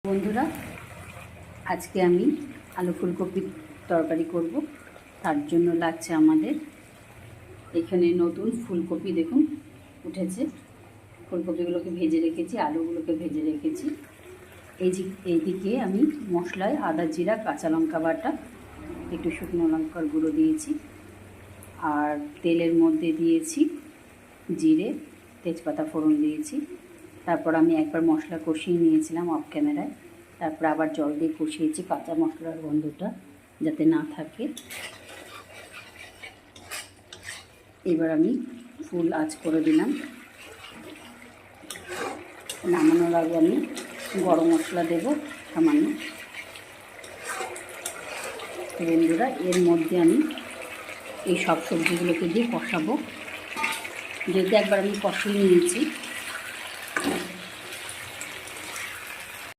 বন্ধুরা, আজকে আমি আলু ফুলকপির তরকারি করব। তার জন্য লাগছে আমাদের এখানে নতুন ফুলকপি, দেখুন উঠেছে। ফুলকপিগুলোকে ভেজে রেখেছি, আলুগুলোকে ভেজে রেখেছি। এইদিকে আমি মশলায় আদা জিরা কাঁচা লঙ্কা বাটা, একটু শুকনো লঙ্কার গুঁড়ো দিয়েছি, আর তেলের মধ্যে দিয়েছি জিরে তেজপাতা ফোড়ন দিয়েছি। তারপর আমি একবার মশলা কষিয়ে নিয়েছিলাম অফ ক্যামেরায়, তারপর আবার জল দিয়ে কষিয়েছি কাঁচা মশলার গন্ধটা যাতে না থাকে। এবার আমি ফুল আঁচ করে দিলাম। নামানোর আগে আমি গরম মশলা দেব সামান্য। বন্ধুরা, এর মধ্যে আমি এই সব সবজিগুলোকে দিয়ে কষাবো। যেহেতু একবার আমি কষিয়ে নিয়েছি,